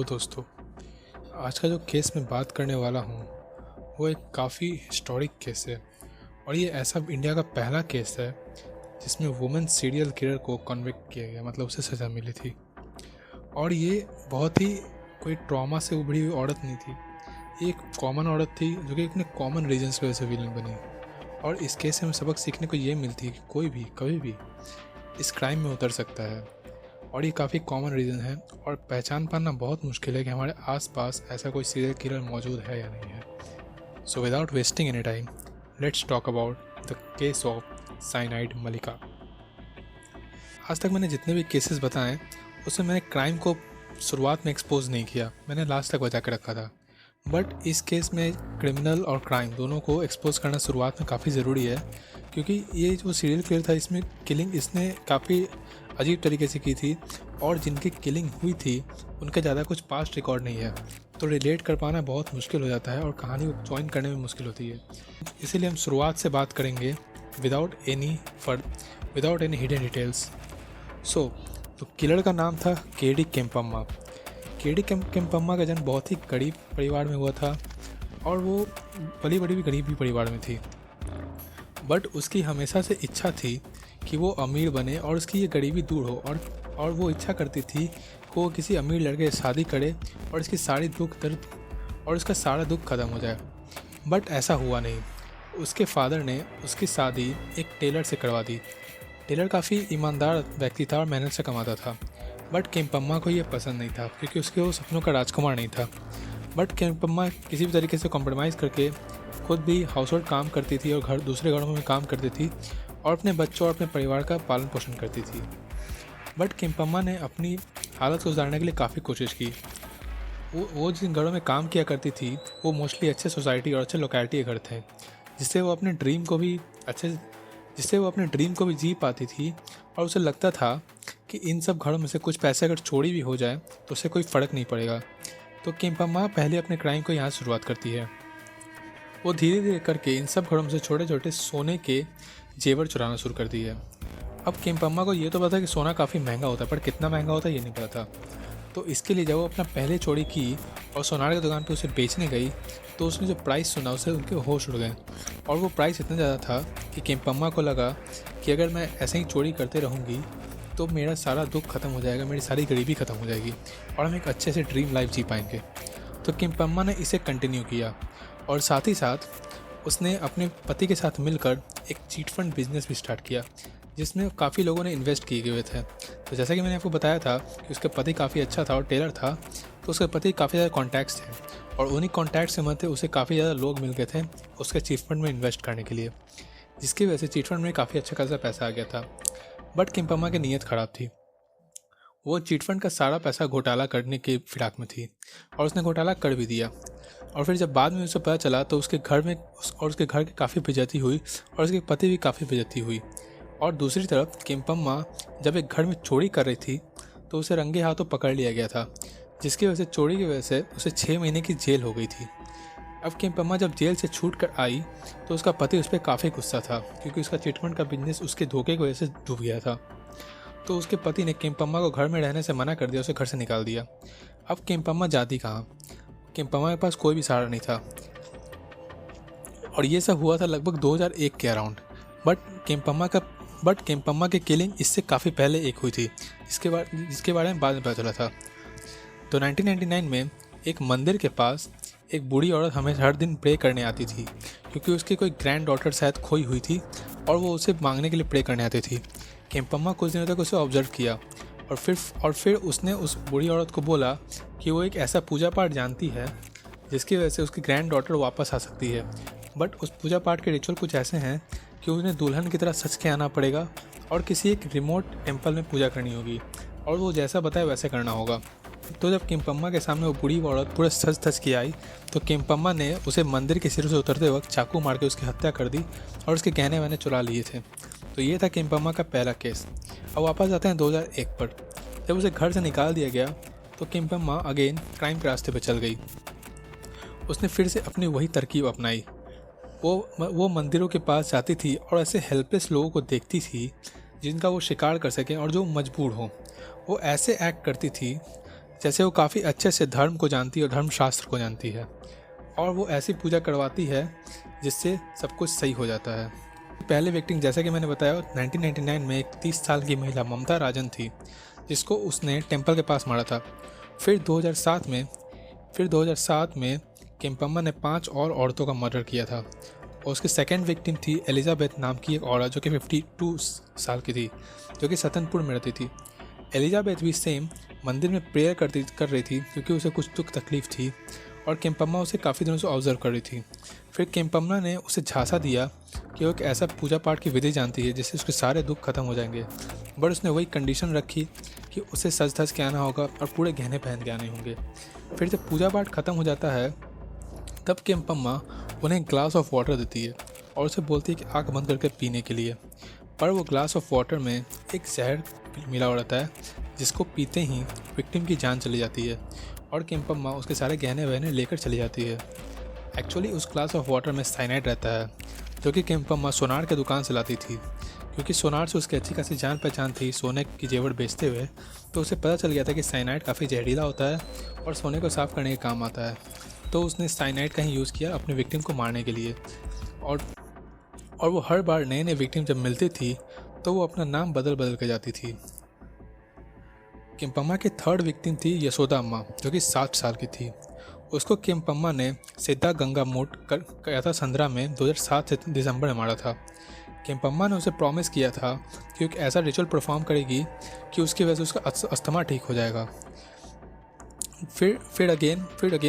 तो दोस्तों, आज का जो केस मैं बात करने वाला हूँ वो एक काफ़ी हिस्टोरिक केस है। और ये ऐसा इंडिया का पहला केस है जिसमें वुमेन सीरियल किलर को कन्विक्ट किया गया, मतलब उसे सज़ा मिली थी। और ये बहुत ही कोई ट्रॉमा से उभरी हुई औरत नहीं थी, ये एक कॉमन औरत थी जो कि अपने कॉमन रीजन्स की वजह से विलन बनी। और इस केस से हमें सबक सीखने को ये मिलती है कि कोई भी कभी भी इस क्राइम में उतर सकता है। और ये काफ़ी कॉमन रीज़न है और पहचान पाना बहुत मुश्किल है कि हमारे आसपास ऐसा कोई सीरियल किलर मौजूद है या नहीं है। So without wasting any time, let's talk about the case of cyanide Mallika. आज तक मैंने जितने भी केसेस बताएं उसमें मैंने क्राइम को शुरुआत में एक्सपोज नहीं किया, मैंने लास्ट तक बचा के रखा था। बट इस केस में क्रिमिनल और क्राइम दोनों को एक्सपोज करना शुरुआत में काफ़ी ज़रूरी है, क्योंकि ये जो सीरियल किलर था इसमें किलिंग इसने काफ़ी अजीब तरीके से की थी और जिनकी किलिंग हुई थी उनका ज़्यादा कुछ पास्ट रिकॉर्ड नहीं है, तो रिलेट कर पाना बहुत मुश्किल हो जाता है और कहानी को ज्वाइन करने में मुश्किल होती है। इसीलिए हम शुरुआत से बात करेंगे विदाउट एनी हिडन डिटेल्स। तो किलर का नाम था केडी केम्पम्मा। केडी केम्पम्मा का जन्म बहुत ही गरीब परिवार में हुआ था और वो पली बड़ी भी गरीब परिवार में थी। बट उसकी हमेशा से इच्छा थी कि वो अमीर बने और उसकी ये गरीबी दूर हो, और वो इच्छा करती थी कि वो किसी अमीर लड़के से शादी करे और इसकी सारी दुख दर्द और उसका सारा दुख ख़त्म हो जाए। बट ऐसा हुआ नहीं। उसके फादर ने उसकी शादी एक टेलर से करवा दी। टेलर काफ़ी ईमानदार व्यक्ति था और मेहनत से कमाता था। बट केम्पम्मा को ये पसंद नहीं था क्योंकि उसके वो सपनों का राजकुमार नहीं था। बट केम्पम्मा किसी भी तरीके से कॉम्प्रोमाइज़ करके खुद भी हाउस होल्ड काम करती थी और दूसरे घरों में काम करती थी और अपने बच्चों और अपने परिवार का पालन पोषण करती थी। बट केम्पम्मा ने अपनी हालत को सुधारने के लिए काफ़ी कोशिश की। वो जिन घरों में काम किया करती थी वो मोस्टली अच्छे सोसाइटी और अच्छे लोकेलिटी के घर थे, जिससे वो अपने ड्रीम को भी जी पाती थी। और उसे लगता था कि इन सब घरों में से कुछ पैसे अगर चोरी भी हो जाए तो उससे कोई फ़र्क नहीं पड़ेगा। तो केम्पम्मा पहले अपने क्राइम को यहाँ शुरुआत करती है। वो धीरे धीरे करके इन सब घरों में से छोटे छोटे सोने के जेवर चुराना शुरू कर दिए। अब केम्पम्मा को ये तो पता कि सोना काफ़ी महंगा होता है, पर कितना महंगा होता है ये नहीं पता था। तो इसके लिए जब वो अपना पहले चोरी की और सोनार की दुकान पर उसे बेचने गई तो उसने जो प्राइस सुना उससे उनके होश उड़ गए। और वो प्राइस इतना ज़्यादा था कि केम्पम्मा को लगा कि अगर मैं ऐसे ही चोरी करते रहूँगी तो मेरा सारा दुख खत्म हो जाएगा, मेरी सारी गरीबी खत्म हो जाएगी और हम एक अच्छे से ड्रीम लाइफ जी पाएंगे। तो केम्पम्मा ने इसे कंटिन्यू किया और साथ ही साथ उसने अपने पति के साथ मिलकर एक चीट फंड बिजनेस भी स्टार्ट किया, जिसमें काफ़ी लोगों ने इन्वेस्ट किए हुए थे। तो जैसा कि मैंने आपको बताया था कि उसका पति काफ़ी अच्छा था और टेलर था, तो उसके पति काफ़ी ज़्यादा कॉन्टैक्ट्स थे और उन्हीं कॉन्टैक्ट्स से मध्य उसे काफ़ी ज़्यादा लोग मिल गए थे उसके चीट फंड में इन्वेस्ट करने के लिए, जिसकी वजह से चीट फंड में काफ़ी अच्छा खासा पैसा आ गया था। बट केम्पम्मा की नीयत ख़राब थी। वो चीट फंड का सारा पैसा घोटाला करने के फिराक में थी और उसने घोटाला कर भी दिया। और फिर जब बाद में उसे पता चला तो उसके घर की काफ़ी बेइज्जती हुई और उसके पति भी काफ़ी बेइज्जती हुई। और दूसरी तरफ केम्पम्मा जब एक घर में चोरी कर रही थी तो उसे रंगे हाथों पकड़ लिया गया था, जिसकी वजह से चोरी की वजह से उसे 6 महीने की जेल हो गई थी। अब केम्पम्मा जब जेल से छूट कर आई तो उसका पति उस पर काफ़ी गुस्सा था, क्योंकि उसका चिटफंड का बिजनेस उसके धोखे की वजह से डूब गया था। तो उसके पति ने केम्पम्मा को घर में रहने से मना कर दिया, उसे घर से निकाल दिया। अब केम्पम्मा जाती कहाँ? केम्पम्मा के पास कोई भी सहारा नहीं था और ये सब हुआ था लगभग 2001 के अराउंड। बट केम्पम्मा की किलिंग इससे काफ़ी पहले एक हुई थी, जिसके बारे में बाद में पता चला था। तो 1999 में एक मंदिर के पास एक बूढ़ी औरत हमें हर दिन प्रे करने आती थी, क्योंकि उसकी कोई ग्रैंड डॉटर शायद खोई हुई थी और वो उसे मांगने के लिए प्रे करने आती थी। केम्पम्मा कुछ दिनों तक उसे ऑब्जर्व किया और फिर उसने उस बूढ़ी औरत को बोला कि वो एक ऐसा पूजा पाठ जानती है जिसकी वजह से उसकी ग्रैंड डॉटर वापस आ सकती है। बट उस पूजा पाठ के रिचुअल कुछ ऐसे हैं कि उन्हें दुल्हन की तरह सच के आना पड़ेगा और किसी एक रिमोट टेम्पल में पूजा करनी होगी और वो जैसा बताए वैसे करना होगा। तो जब केम्पम्मा के सामने वो बूढ़ी औरत पूरे सच के आई तो केम्पम्मा ने उसे मंदिर के सिरों से उतरते वक्त चाकू मार के उसकी हत्या कर दी और उसके गहने वहने चुरा लिए थे। तो ये था केम्पम्मा का पहला केस। अब वापस आते हैं 2001 पर। जब उसे घर से निकाल दिया गया तो केम्पम्मा अगेन क्राइम के रास्ते पर चल गई। उसने फिर से अपनी वही तरकीब अपनाई। वो मंदिरों के पास जाती थी और ऐसे हेल्पलेस लोगों को देखती थी जिनका वो शिकार कर सकें और जो मजबूर हों। वो ऐसे एक्ट करती थी जैसे वो काफ़ी अच्छे से धर्म को जानती है और धर्मशास्त्र को जानती है, और वो ऐसी पूजा करवाती है जिससे सब कुछ सही हो जाता है। पहले विक्टिम जैसा कि मैंने बताया 1999 में एक 30 साल की महिला ममता राजन थी, जिसको उसने टेम्पल के पास मारा था। फिर 2007 में केम्पम्मा ने 5 और औरतों का मर्डर किया था, और उसकी सेकेंड विक्टिम थी एलिजाबेथ नाम की एक औरत जो कि 52 साल की थी, जो कि सतनपुर में रहती थी। एलिजाबेथ भी सेम मंदिर में प्रेयर कर रही थी क्योंकि उसे कुछ दुख तकलीफ थी, और केम्पम्मा उसे काफ़ी दिनों से ऑब्जर्व कर रही थी। फिर केम्पम्मा ने उसे झांसा दिया कि वो एक ऐसा पूजा पाठ की विधि जानती है जिससे उसके सारे दुख खत्म हो जाएंगे, बट उसने वही कंडीशन रखी कि उसे सज धज के आना होगा और पूरे गहने पहन के आने होंगे। फिर जब पूजा पाठ खत्म हो जाता है तब केम्पम्मा उन्हें ग्लास ऑफ वाटर देती है और उसे बोलती है कि आँख बंद करके पीने के लिए, पर वो ग्लास ऑफ वाटर में एक जहर मिला हुआ रहता है, जिसको पीते ही विक्टिम की जान चली जाती है और केम्पम्मा उसके सारे गहने वहने लेकर चली जाती है। एक्चुअली उस ग्लास ऑफ वाटर में साइनाइड रहता है, जो कि केम्पम्मा सोनार के दुकान से लाती थी, क्योंकि सोनार से उसकी अच्छी खासी जान पहचान थी सोने की जेवर बेचते हुए। तो उसे पता चल गया था कि साइनाइड काफ़ी जहरीला होता है और सोने को साफ़ करने के काम आता है। तो उसने साइनाइड का ही यूज़ किया अपने विक्टिम को मारने के लिए, और वो हर बार नए नए विक्टिम जब मिलती थी तो वो अपना नाम बदल बदल के जाती थी। केम्पम्मा की थर्ड विक्टिम थी यशोदा अम्मा, जो कि 60 साल की थी। उसको केम्पम्मा ने सिद्धा गंगा मूट कर संद्रा में 2007 दिसंबर में मारा था। केम्पम्मा ने उसे प्रॉमिस किया था कि एक ऐसा रिचुअल परफॉर्म करेगी कि उसकी वजह से उसका अस्थमा ठीक हो जाएगा। फिर अगेन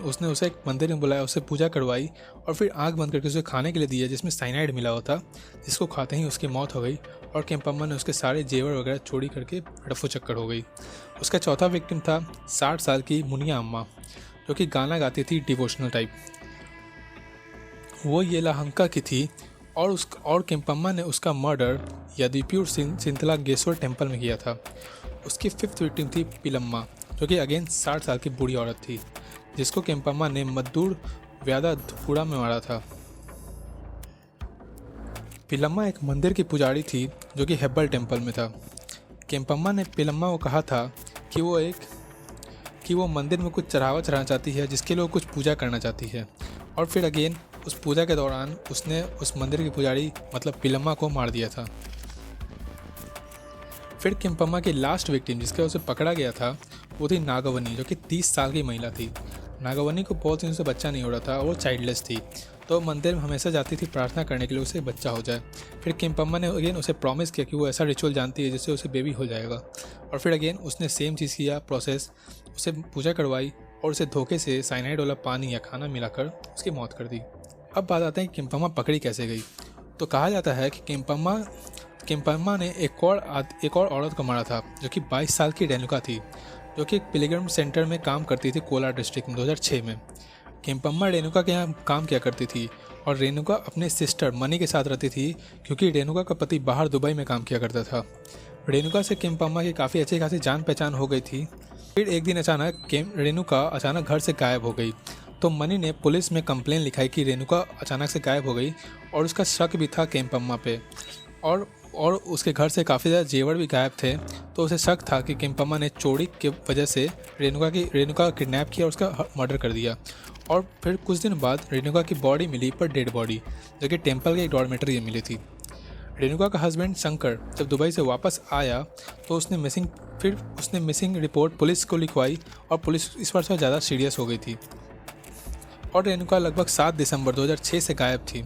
उसने उसे एक मंदिर में बुलाया, उसे पूजा करवाई और फिर आँख बंद करके उसे खाने के लिए दिया जिसमें साइनाइड मिला हुआ था, जिसको खाते ही उसकी मौत हो गई और केम्पम्मा ने उसके सारे जेवर वगैरह चोरी करके रफू चक्कर हो गई। उसका चौथा विक्टिम था 60 साल की मुनिया अम्मा, जो कि गाना गाती थी डिवोशनल टाइप। वो येलाहंका की थी और केम्पम्मा ने उसका मर्डर यदुपुर सिंथलागेश्वर टेम्पल में किया था। उसकी फिफ्थ विक्टिम थी पिलम्मा, जो कि अगेन 60 साल की बूढ़ी औरत थी, जिसको केम्पम्मा ने मद्दूर व्यादापुरा में मारा था। पिलम्मा एक मंदिर की पुजारी थी जो कि हेब्बल टेम्पल में था। केम्पम्मा ने पिलम्मा को कहा था कि वो मंदिर में कुछ चढ़ावा चढ़ाना चाहती है जिसके लिए वो कुछ पूजा करना चाहती है, और फिर अगेन उस पूजा के दौरान उसने उस मंदिर की पुजारी मतलब पिलम्मा को मार दिया था। फिर केम्पम्मा की लास्ट विक्टिम जिसके उसे पकड़ा गया था वो थी नागवनी, जो कि 30 साल की महिला थी। नागवनी को बहुत दिनों से बच्चा नहीं हो रहा था और वो चाइल्डलेस थी, तो मंदिर में हमेशा जाती थी प्रार्थना करने के लिए उसे बच्चा हो जाए। फिर केम्पम्मा ने अगेन उसे प्रॉमिस किया कि वो ऐसा रिचुअल जानती है जिससे उसे बेबी हो जाएगा, और फिर अगेन उसने सेम चीज़ किया प्रोसेस, उसे पूजा करवाई और उसे धोखे से साइनाइड वाला पानी या खाना मिलाकर उसकी मौत कर दी। अब बात आते हैं कि केम्पम्मा पकड़ी कैसे गई। तो कहा जाता है कि केम्पम्मा ने एक और औरत को मारा था जो कि 22 साल की रेणुका थी, जो कि एक पिलग्रिम सेंटर में काम करती थी कोलार डिस्ट्रिक्ट में 2006 में। केम्पम्मा रेणुका के यहाँ काम किया करती थी और रेणुका अपने सिस्टर मनी के साथ रहती थी, क्योंकि रेणुका का पति बाहर दुबई में काम किया करता था। रेणुका से केम्पम्मा की काफ़ी अच्छी खासी जान पहचान हो गई थी। फिर एक दिन अचानक रेणुका अचानक घर से गायब हो गई, तो मनी ने पुलिस में कंप्लेन लिखाई कि रेणुका अचानक से गायब हो गई, और उसका शक भी था केम्पम्मा पे, और उसके घर से काफ़ी ज़्यादा जेवर भी गायब थे। तो उसे शक था कि केम्पम्मा ने चोरी के वजह से रेणुका किडनैप किया और उसका मर्डर कर दिया। और फिर कुछ दिन बाद रेणुका की बॉडी मिली, पर डेड बॉडी, जो कि टेम्पल के एक डॉर्मेटरी में मिली थी। रेणुका का हस्बैंड शंकर जब दुबई से वापस आया तो उसने मिसिंग रिपोर्ट पुलिस को लिखवाई, और पुलिस इस पर से ज़्यादा सीरियस हो गई थी। और रेणुका लगभग 7 दिसंबर 2006 से गायब थी,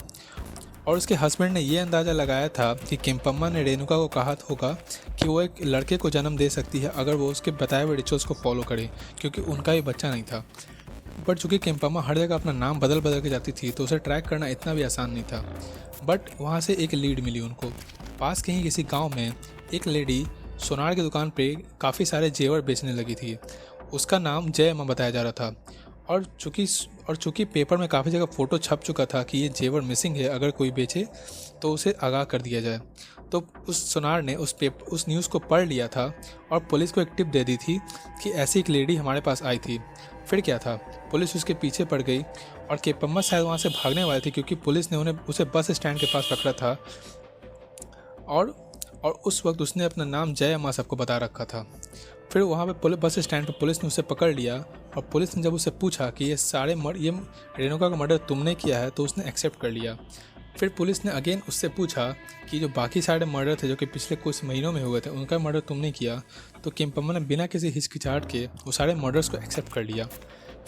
और उसके हस्बैंड ने ये अंदाज़ा लगाया था कि केम्पम्मा ने रेणुका को कहा होगा कि वो एक लड़के को जन्म दे सकती है अगर वो उसके बताए हुए रिचुअल्स को फॉलो करे, क्योंकि उनका ये बच्चा नहीं था। बट चूँकि केम्पम्मा हर जगह अपना नाम बदल बदल के जाती थी तो उसे ट्रैक करना इतना भी आसान नहीं था। बट वहाँ से एक लीड मिली उनको। पास कहीं किसी गाँव में एक लेडी सोनार की दुकान पे काफ़ी सारे जेवर बेचने लगी थी। उसका नाम जय अम्मा बताया जा रहा था, और चूँकि पेपर में काफ़ी जगह फ़ोटो छप चुका था कि ये जेवर मिसिंग है, अगर कोई बेचे तो उसे आगाह कर दिया जाए। तो उस सोनार ने उस न्यूज़ को पढ़ लिया था और पुलिस को एक टिप दे दी थी कि ऐसी एक लेडी हमारे पास आई थी। फिर क्या था, पुलिस उसके पीछे पड़ गई और केम्पम्मा शायद वहाँ से भागने वाली थी, क्योंकि पुलिस ने उसे बस स्टैंड के पास पकड़ा था, और उस वक्त उसने अपना नाम जय अम्मा सबको बता रखा था। फिर वहाँ पे बस स्टैंड पर पुलिस ने उसे पकड़ लिया और पुलिस ने जब उसे पूछा कि ये रेणुका का मर्डर तुमने किया है, तो उसने एक्सेप्ट कर लिया। फिर पुलिस ने अगेन उससे पूछा कि जो बाकी सारे मर्डर थे जो कि पिछले कुछ महीनों में हुए थे, उनका मर्डर तुमने किया। तो किम्पम्मा ने बिना किसी हिचकिचाहट के वो सारे मर्डर्स को एक्सेप्ट कर लिया।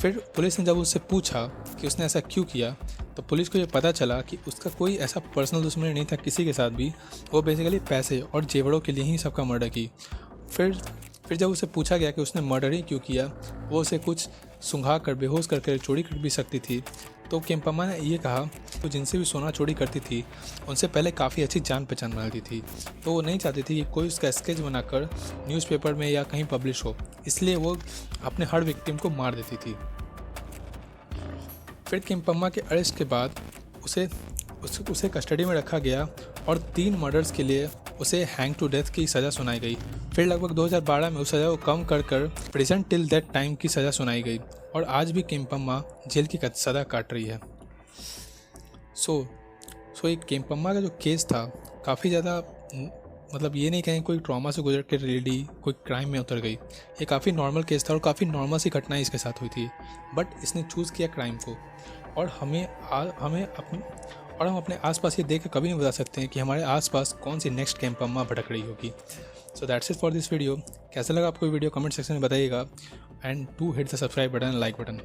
फिर पुलिस ने जब उससे पूछा कि उसने ऐसा क्यों किया, तो पुलिस को ये पता चला कि उसका कोई ऐसा पर्सनल दुश्मनी नहीं था किसी के साथ भी, वो बेसिकली पैसे और जेवरों के लिए ही सबका मर्डर की। फिर जब उसे पूछा गया कि उसने मर्डर ही क्यों किया, वो उसे कुछ सुंघा कर बेहोश करके चोरी कर भी सकती थी। तो किम्पम्मा ने ये कहा वो जिनसे भी सोना चोरी करती थी उनसे पहले काफ़ी अच्छी जान पहचान बनाती थी, तो वो नहीं चाहती थी कि कोई उसका स्केच बनाकर न्यूज़पेपर में या कहीं पब्लिश हो, इसलिए वो अपने हर विक्टिम को मार देती थी। फिर किम्पम्मा के अरेस्ट के बाद उसे कस्टडी में रखा गया और 3 मर्डर्स के लिए उसे हैंग टू डेथ की सज़ा सुनाई गई। फिर लगभग 2012 में उस सज़ा को कम कर प्रेजेंट टिल दैट टाइम की सज़ा सुनाई गई और आज भी किम्पम्मा जेल की सज़ा काट रही है। सो ये किम्पम्मा का जो केस था काफ़ी ज़्यादा, मतलब ये नहीं कहें कोई ट्रॉमा से गुजर के लेडी कोई क्राइम में उतर गई। ये काफ़ी नॉर्मल केस था और काफ़ी नॉर्मल सी घटनाएं इसके साथ हुई थी, बट इसने चूज़ किया क्राइम को। और हम अपने आसपास ये देख कर कभी नहीं बता सकते हैं कि हमारे आसपास कौन सी नेक्स्ट किम्पम्मा भटक रही होगी। So that's it for this video. कैसा लगा आपको वीडियो कमेंट सेक्शन में बताइएगा, and do hit the subscribe button, like button.